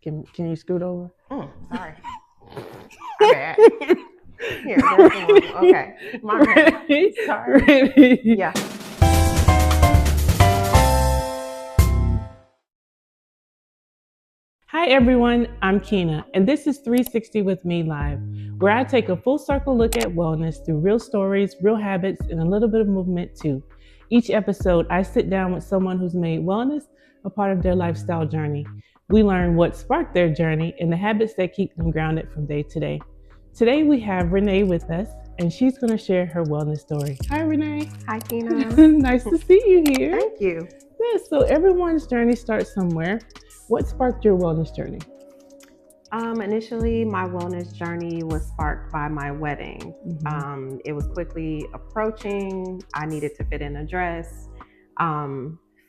Can you scoot over? Sorry. Okay. Here, there's the one. Okay. My bad. Sorry. Ready? Yeah. Hi everyone, I'm Keena, and this is 360 with me live, where I take a full circle look at wellness through real stories, real habits, and a little bit of movement too. Each episode, I sit down with someone who's made wellness a part of their lifestyle journey. We learn what sparked their journey and the habits that keep them grounded from day to day. Today we have Renee with us, and she's going to share her wellness story. Hi Renee. Hi Keena. Nice to see you here. Thank you. Yeah, so everyone's journey starts somewhere. What sparked your wellness journey? Initially, my wellness journey was sparked by my wedding. Mm-hmm. It was quickly approaching. I needed to fit in a dress.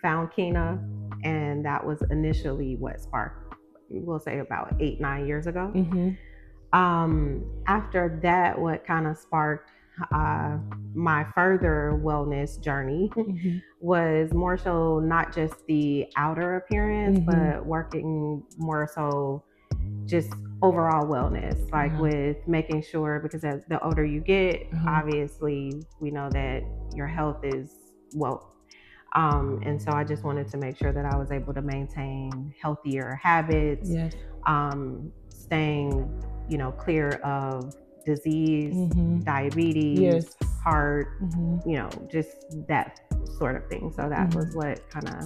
Found Keena, and that was initially what sparked, we'll say about 8-9 years ago. Mm-hmm. After that, what kind of sparked my further wellness journey Mm-hmm. was more so not just the outer appearance, Mm-hmm. but working more so just overall wellness, like Uh-huh. with making sure, because as the older you get, Uh-huh. obviously we know that your health is wealth. And so I just wanted to make sure that I was able to maintain healthier habits, Yes. staying, clear of disease, Mm-hmm. diabetes, Yes. heart, Mm-hmm. just that sort of thing. So that Mm-hmm. was what kind of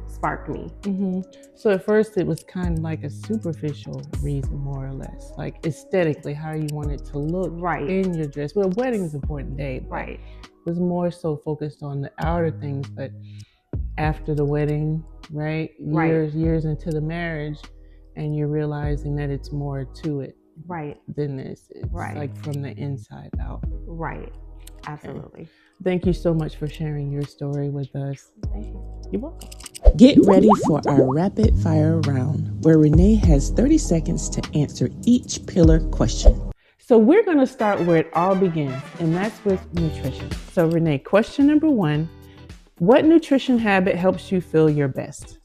sparked me. Mm-hmm. So at first it was kind of like a superficial reason, more or less, like aesthetically how you wanted to look Right. in your dress. Well, wedding is an important day, but Right. it was more so focused on the outer things. But after the wedding, right, Right. years into the marriage, and you're realizing that it's more to it Right. than this. It's Right. like from the inside out. Right. Absolutely. Thank you so much for sharing your story with us. Thank you. You're welcome. Get ready for our rapid fire round, where Renee has 30 seconds to answer each pillar question. So we're going to start where it all begins, and that's with nutrition. So Renee, question number 1, what nutrition habit helps you feel your best?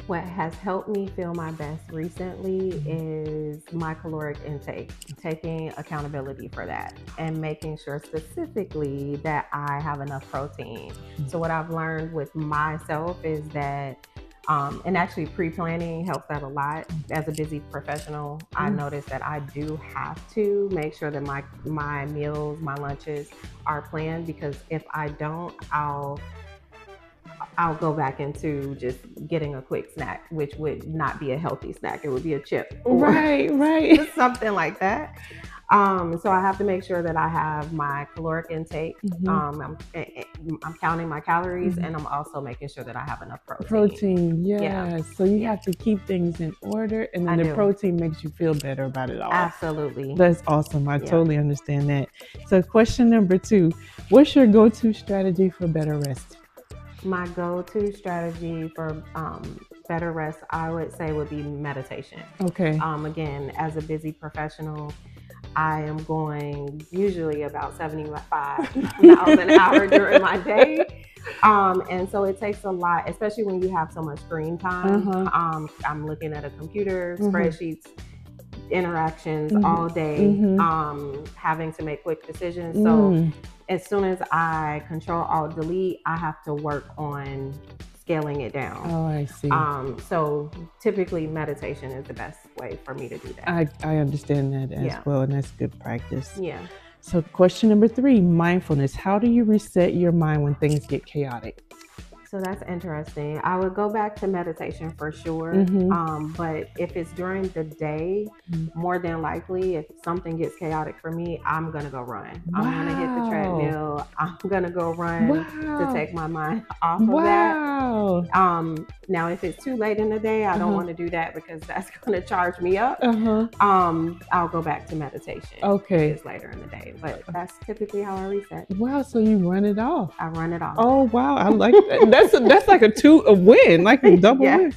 What has helped me feel my best recently is my caloric intake, taking accountability for that and making sure specifically that I have enough protein. So what I've learned with myself is that, and actually pre-planning helps that a lot. As a busy professional, I noticed that I do have to make sure that my meals, my lunches are planned, because if I don't, I'll go back into just getting a quick snack, which would not be a healthy snack. It would be a chip. Right. Something like that. So I have to make sure that I have my caloric intake. I'm counting my calories, and I'm also making sure that I have enough protein. Yes. Yeah. So you have to keep things in order, and then I the do. protein makes you feel better about it all. Absolutely. That's awesome. I totally understand that. So question number 2, what's your go-to strategy for better rest? My go-to strategy for better rest, I would say, would be meditation. Okay. Again, as a busy professional, I am going usually about 75 miles an hour during my day. And so it takes a lot, especially when you have so much screen time. I'm looking at a computer, spreadsheets, interactions all day, having to make quick decisions. So as soon as I Control Alt Delete, I have to work on scaling it down. Oh, I see. So typically meditation is the best way for me to do that. I understand that as well, and that's good practice. Yeah. So question number 3, mindfulness. How do you reset your mind when things get chaotic? So that's interesting. I would go back to meditation for sure. But if it's during the day, more than likely, if something gets chaotic for me, I'm going to go run. I'm going to hit the treadmill. I'm going to go run to take my mind off of that. Now, if it's too late in the day, I don't want to do that, because that's going to charge me up. I'll go back to meditation. Okay. It's later in the day, but that's typically how I reset. Wow. So you run it off. I run it off. Oh, wow. I like that. That's like a win, like a double win.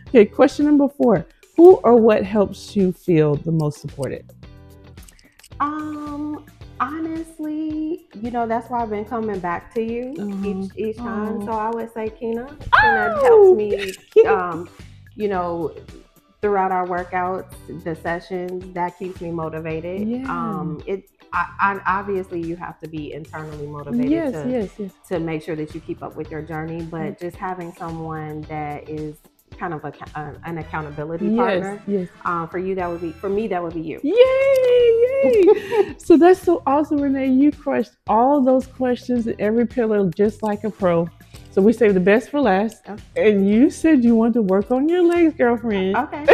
Okay, question number 4. Who or what helps you feel the most supported? Honestly, that's why I've been coming back to you each time. So I would say Keena. Keena helps me, throughout our workouts, the sessions, that keeps me motivated. Yeah. I obviously you have to be internally motivated to make sure that you keep up with your journey, but just having someone that is kind of an accountability partner. For you, that would be, for me, that would be you. Yay! So that's so awesome, Renee. You crushed all those questions and every pillar just like a pro. So we saved the best for last. Okay. And you said you want to work on your legs, girlfriend. Okay.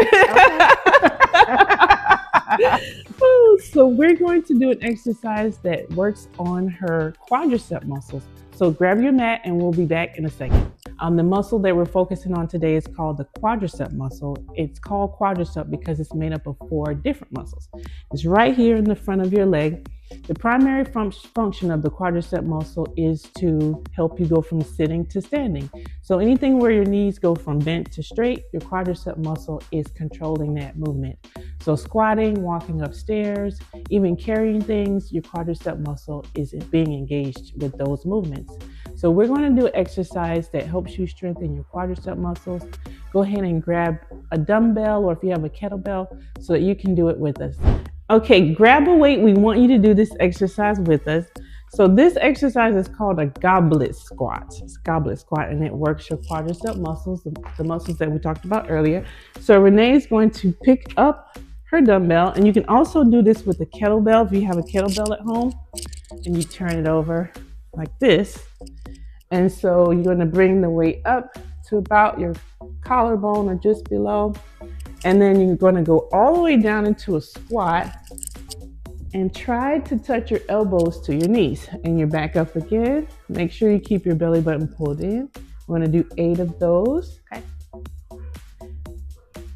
So we're going to do an exercise that works on her quadricep muscles. So grab your mat and we'll be back in a second. The muscle that we're focusing on today is called the quadricep muscle. It's called quadricep because it's made up of 4 different muscles. It's right here in the front of your leg. The primary function of the quadricep muscle is to help you go from sitting to standing. So anything where your knees go from bent to straight, your quadricep muscle is controlling that movement. So squatting, walking upstairs, even carrying things, your quadricep muscle is being engaged with those movements. So we're going to do an exercise that helps you strengthen your quadricep muscles. Go ahead and grab a dumbbell, or if you have a kettlebell, so that you can do it with us. Okay, grab a weight. We want you to do this exercise with us. So this exercise is called a goblet squat. It's goblet squat, and it works your quadricep muscles, the muscles that we talked about earlier. So Renee is going to pick up her dumbbell, and you can also do this with a kettlebell if you have a kettlebell at home, and you turn it over like this. And so you're going to bring the weight up to about your collarbone or just below. And then you're going to go all the way down into a squat and try to touch your elbows to your knees. And you're back up again. Make sure you keep your belly button pulled in. We're going to do 8 of those. Okay.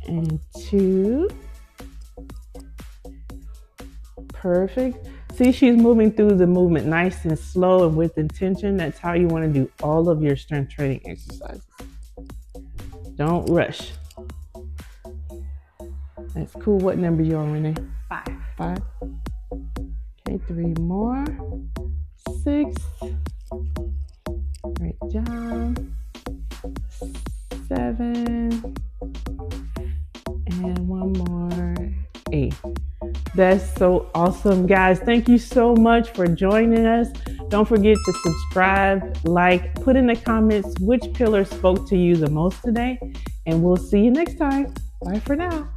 And 2. Perfect. See, she's moving through the movement nice and slow and with intention. That's how you want to do all of your strength training exercises. Don't rush. That's cool. What number you on, Renee? 5. 5. Okay, 3 more. 6. Great job. 7. And 1 more. 8. That's so awesome, guys. Thank you so much for joining us. Don't forget to subscribe, like, put in the comments which pillar spoke to you the most today, and we'll see you next time. Bye for now.